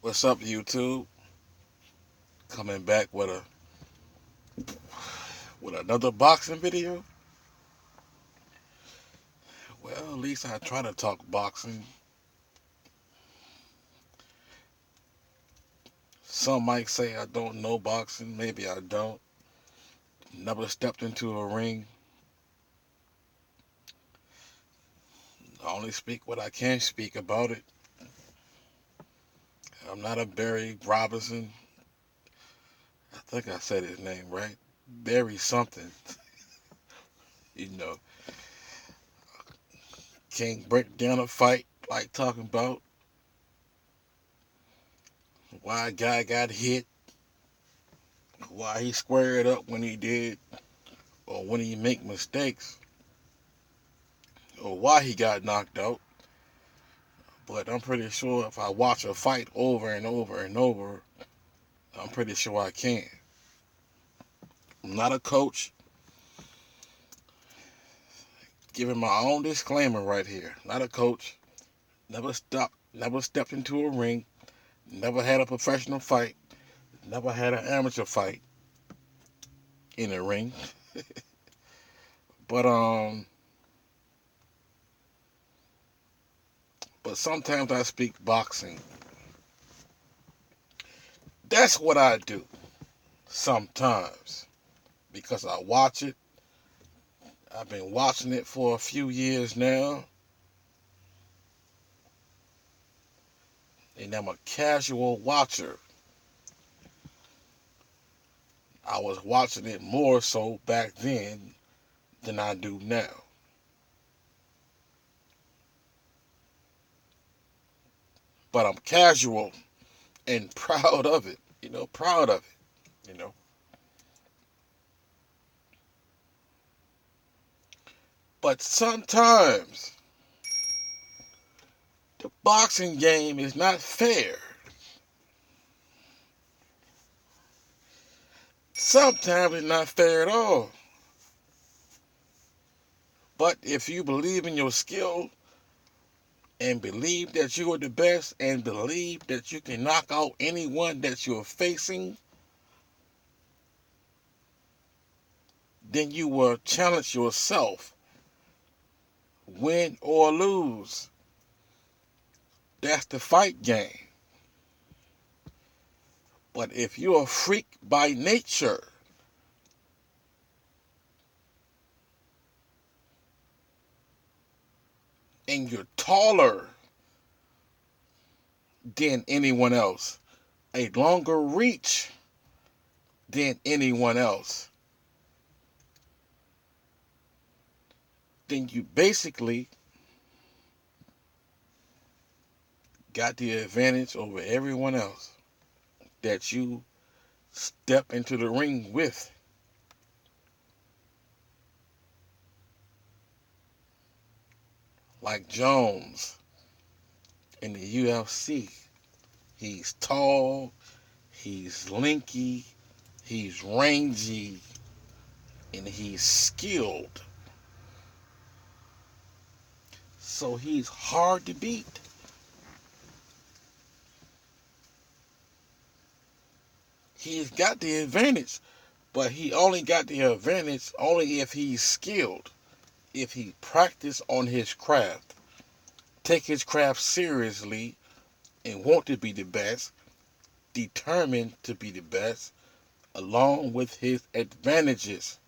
What's up, YouTube? Coming back with another boxing video. Well, at least I try to talk boxing. Some might say I don't know boxing. Maybe I don't. Never stepped into a ring. I only speak what I can speak about it. I'm not a Barry Robinson. I think I said his name right. Barry something. You know, can't break down a fight like talking about why a guy got hit, why he squared up when he did, or when he make mistakes, or why he got knocked out. But I'm pretty sure if I watch a fight over and over and over, I'm pretty sure I can. I'm not a coach. Giving my own disclaimer right here. Not a coach. Never stepped into a ring. Never had a professional fight. Never had an amateur fight in a ring. But but sometimes I speak boxing. That's what I do. Sometimes. Because I watch it. I've been watching it for a few years now. And I'm a casual watcher. I was watching it more so back then than I do now. But I'm casual and proud of it. Proud of it. But sometimes the boxing game is not fair. Sometimes it's not fair at all. But if you believe in your skill and believe that you are the best and believe that you can knock out anyone that you're facing, then you will challenge yourself, win or lose. That's the fight game. But if you're a freak by nature, and you're taller than anyone else, a longer reach than anyone else, then you basically got the advantage over everyone else that you step into the ring with. Like Jones in the UFC. He's tall, he's lanky, he's rangy, and he's skilled. So he's hard to beat. He's got the advantage, but he only got the advantage only if he's skilled, if he practiced on his craft, take his craft seriously, and want to be the best, determined to be the best, along with his advantages.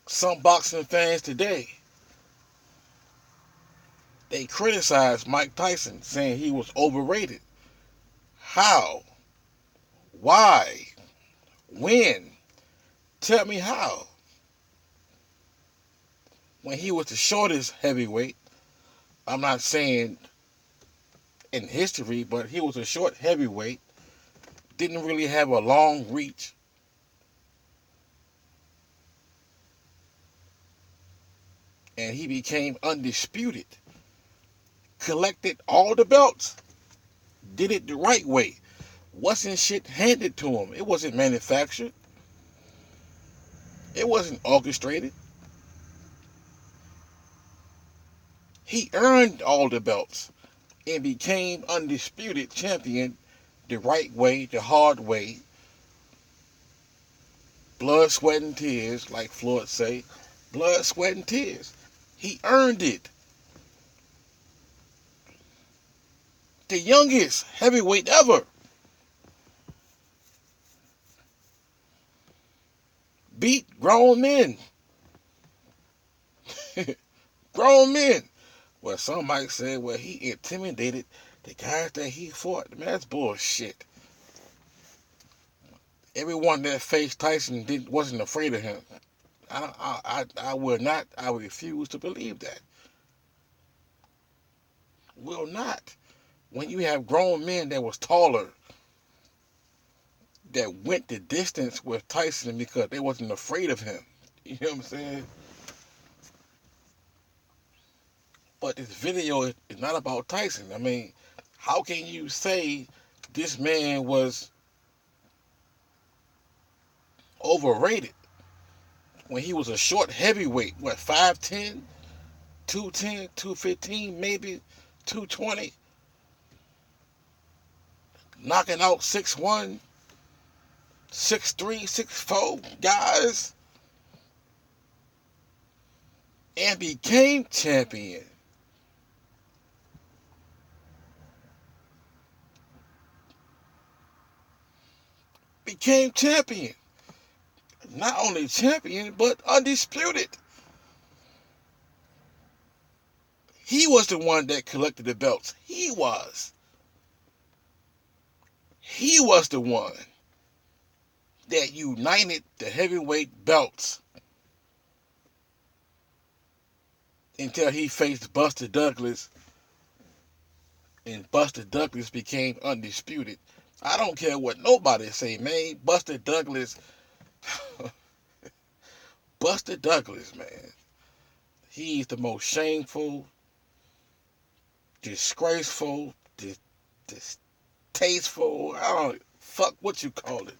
Some boxing fans today, they criticize Mike Tyson, saying he was overrated. How? Why? When? Tell me how. When he was the shortest heavyweight, I'm not saying in history, but he was a short heavyweight, didn't really have a long reach, and he became undisputed. Collected all the belts, did it the right way. Wasn't shit handed to him. It wasn't manufactured. It wasn't orchestrated. He earned all the belts and became undisputed champion the right way, the hard way. Blood, sweat, and tears, like Floyd say. Blood, sweat, and tears. He earned it. The youngest heavyweight ever. Beat grown men. Grown men. Well, some might say, well, he intimidated the guys that he fought. Man, that's bullshit. Everyone that faced Tyson wasn't afraid of him. I will not. I refuse to believe that. Will not. When you have grown men that was taller, that went the distance with Tyson because they wasn't afraid of him. You know what I'm saying? But this video is not about Tyson. I mean, how can you say this man was overrated when he was a short heavyweight? What, 5'10", 210, 215, maybe 220? Knocking out 6'1", 6'3", 6'4 guys and became champion. Became champion. Not only champion, but undisputed. He was the one that collected the belts. He was. He was the one that united the heavyweight belts until he faced Buster Douglas, and Buster Douglas became undisputed. I don't care what nobody say, man. Buster Douglas, man. He's the most shameful, disgraceful, distasteful, I don't fuck what you call it.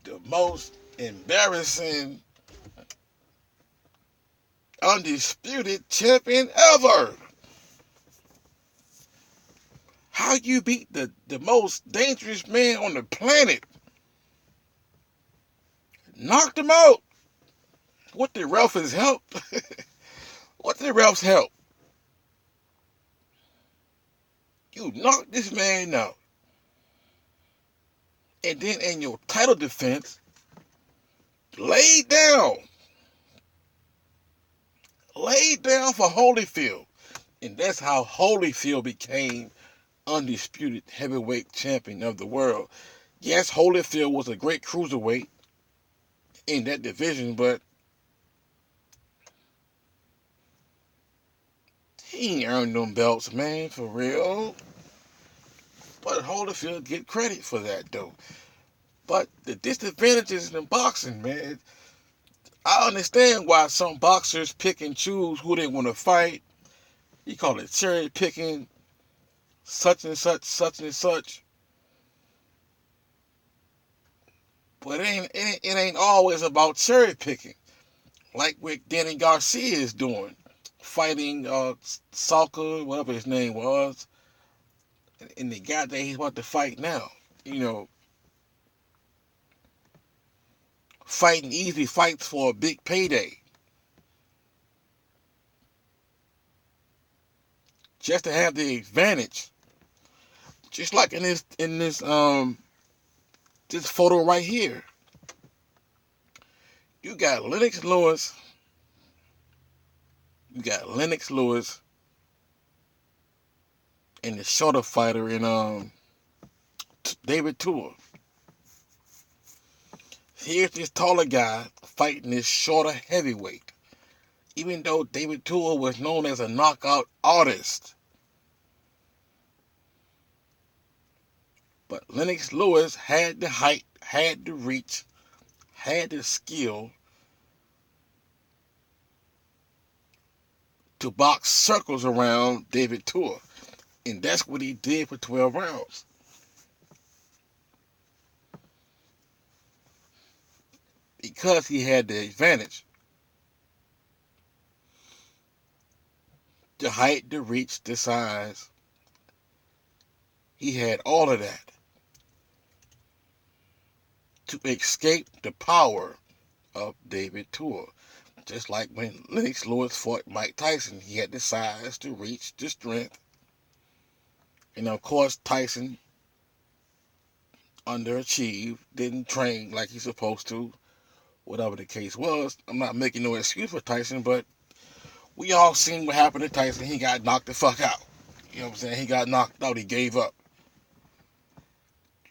The most embarrassing, undisputed champion ever. How you beat the most dangerous man on the planet? Knocked him out. What the refs help? What the refs help? You knocked this man out. And then in your title defense, laid down for Holyfield. And that's how Holyfield became undisputed heavyweight champion of the world. Yes, Holyfield was a great cruiserweight in that division, but he ain't earned them belts, man, for real. But Holyfield get credit for that, though. But the disadvantages in boxing, man, I understand why some boxers pick and choose who they want to fight. You call it cherry picking, such and such, such and such. But it ain't always about cherry picking, like what Danny Garcia is doing, fighting Salka, whatever his name was, and the guy that he's about to fight now. You know, fighting easy fights for a big payday, just to have the advantage. Just like in this this photo right here, you got Lennox Lewis. You got Lennox Lewis and the shorter fighter in David Tua. Here's this taller guy fighting this shorter heavyweight. Even though David Tua was known as a knockout artist. But Lennox Lewis had the height, had the reach, had the skill to box circles around David Tua. And that's what he did for 12 rounds. Because he had the advantage. the height, the reach, the size. He had all of that to escape the power of David Tua. Just like when Lennox Lewis fought Mike Tyson, he had the size, the reach, the strength. And of course, Tyson underachieved, didn't train like he's supposed to, whatever the case was. I'm not making no excuse for Tyson, but we all seen what happened to Tyson. He got knocked the fuck out. You know what I'm saying? He got knocked out. He gave up.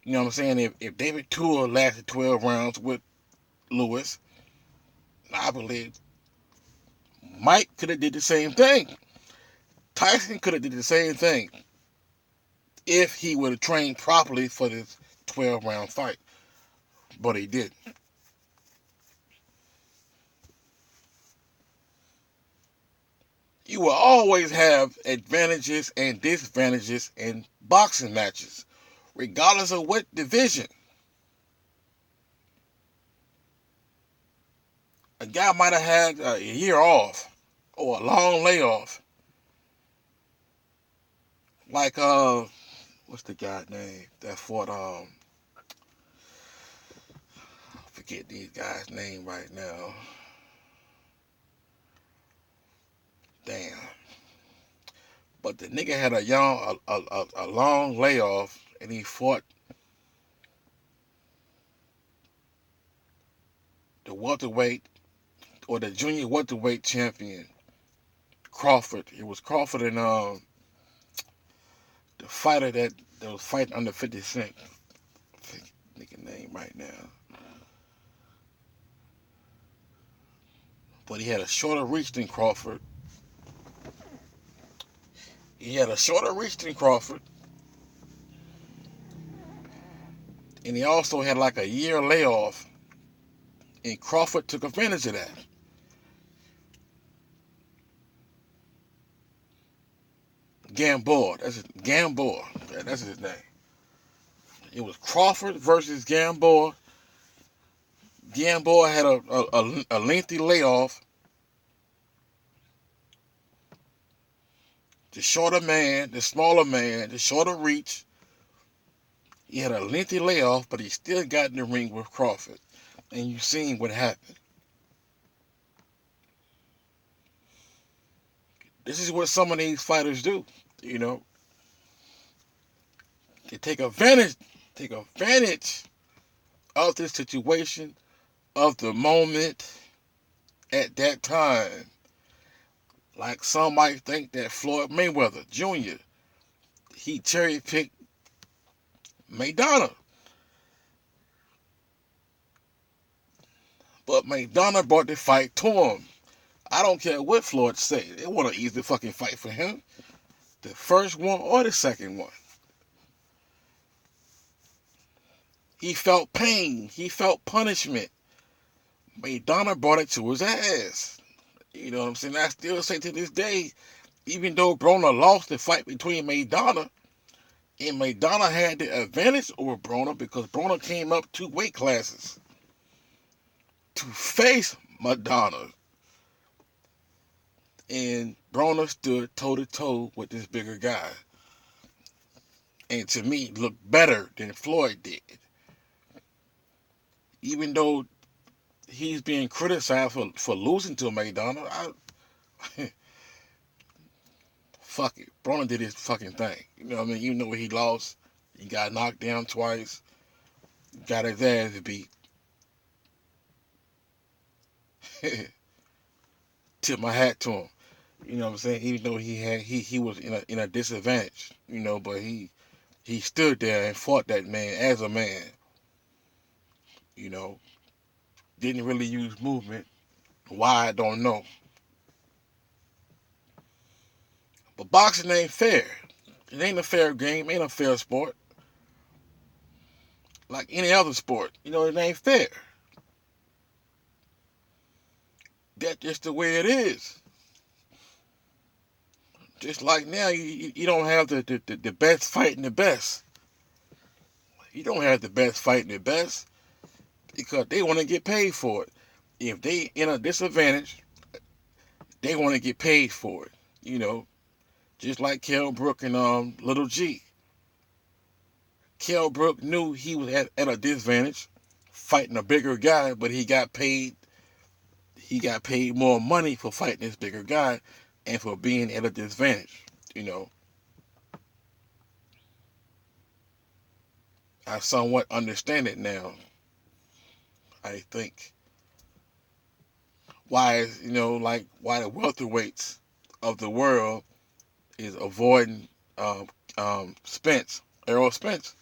You know what I'm saying? If David Tua lasted 12 rounds with Lewis, I believe Mike could have did the same thing. Tyson could have did the same thing if he would have trained properly for this 12-round fight. But he didn't. You will always have advantages and disadvantages in boxing matches, regardless of what division. A guy might have had a year off or a long layoff. Like, what's the guy's name that fought, I forget these guys' name right now. Damn. But the nigga had a long layoff, and he fought the welterweight or the junior welterweight champion, Crawford. It was Crawford and the fighter that was fighting under 50 Cent. Nigga name right now. But he had a shorter reach than Crawford. And he also had like a year layoff. And Crawford took advantage of that. Gamboa. That's his name. It was Crawford versus Gamboa. Gamboa had a lengthy layoff. The shorter man, the smaller man, the shorter reach. He had a lengthy layoff, but he still got in the ring with Crawford. And you've seen what happened. This is what some of these fighters do, you know. They take advantage of the situation, of the moment, at that time. Like some might think that Floyd Mayweather Jr., he cherry-picked Maidana. But Maidana brought the fight to him. I don't care what Floyd said. It wasn't an easy fucking fight for him. The first one or the second one. He felt pain. He felt punishment. Maidana brought it to his ass. You know what I'm saying? I still say to this day, even though Broner lost the fight between Maidana, and Maidana had the advantage over Broner because Broner came up 2 weight classes to face Maidana. And Broner stood toe-to-toe with this bigger guy. And to me, looked better than Floyd did. Even though he's being criticized for losing to Maidana, fuck it. Broner did his fucking thing. You know what I mean? Even though he lost, he got knocked down twice, got his ass beat. Tip my hat to him. You know what I'm saying? Even though he was in a disadvantage, you know, but he stood there and fought that man as a man. You know, didn't really use movement. Why, I don't know. But boxing ain't fair. It ain't a fair game, ain't a fair sport. Like any other sport, you know, it ain't fair. That's just the way it is. Just like now, you don't have the best fighting the best. You don't have the best fighting the best because they want to get paid for it. If they in a disadvantage, they want to get paid for it. You know, Just like Kell Brook and Little G. Kell Brook knew he was at a disadvantage, fighting a bigger guy, but he got paid. He got paid more money for fighting this bigger guy, and for being at a disadvantage. You know, I somewhat understand it now. I think why, like why the welterweights of the world is avoiding um, Errol Spence,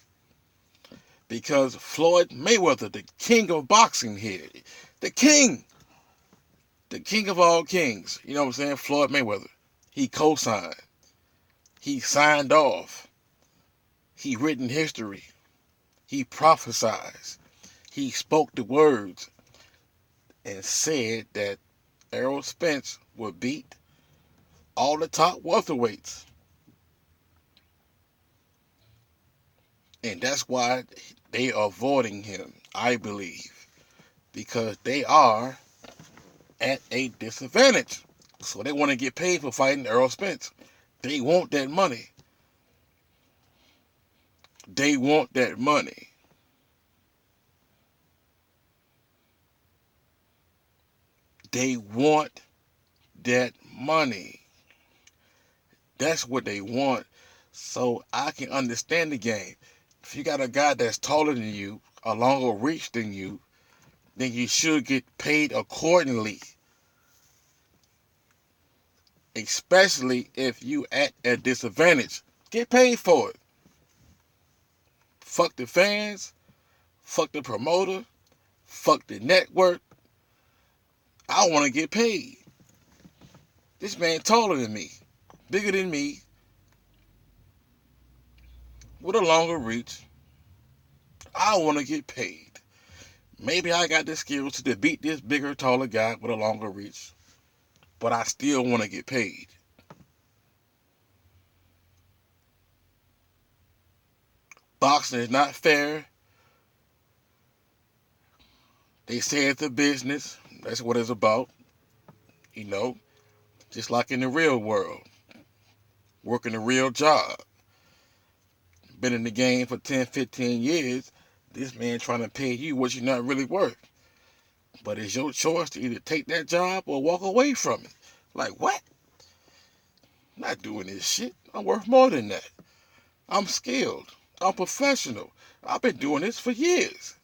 because Floyd Mayweather, the king of boxing here, the king, the king of all kings, you know what I'm saying? Floyd Mayweather, he co-signed, he signed off, he written history, he prophesied, he spoke the words and said that Errol Spence would beat all the top welterweights. And that's why they are avoiding him, I believe, because they are at a disadvantage. So they want to get paid for fighting Errol Spence. They want that money. They want that money. They want that money. That's what they want. So I can understand the game. If you got a guy that's taller than you, a longer reach than you, then you should get paid accordingly. Especially if you at a disadvantage. Get paid for it. Fuck the fans. Fuck the promoter. Fuck the network. I want to get paid. This man taller than me, bigger than me, with a longer reach. I want to get paid. Maybe I got the skills to beat this bigger, taller guy with a longer reach, but I still want to get paid. Boxing is not fair. They say it's a business. That's what it's about. You know, just like in the real world. Working a real job. Been in the game for 10, 15 years. This man trying to pay you what you're not really worth. But it's your choice to either take that job or walk away from it. Like, what? I'm not doing this shit. I'm worth more than that. I'm skilled. I'm professional. I've been doing this for years.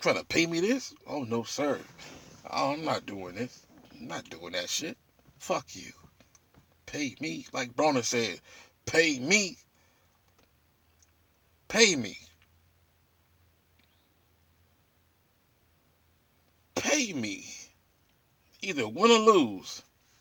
Trying to pay me this? Oh, no, sir. I'm not doing this. I'm not doing that shit. Fuck you. Pay me. Like Broner said, pay me. Pay me. Pay me. Either win or lose.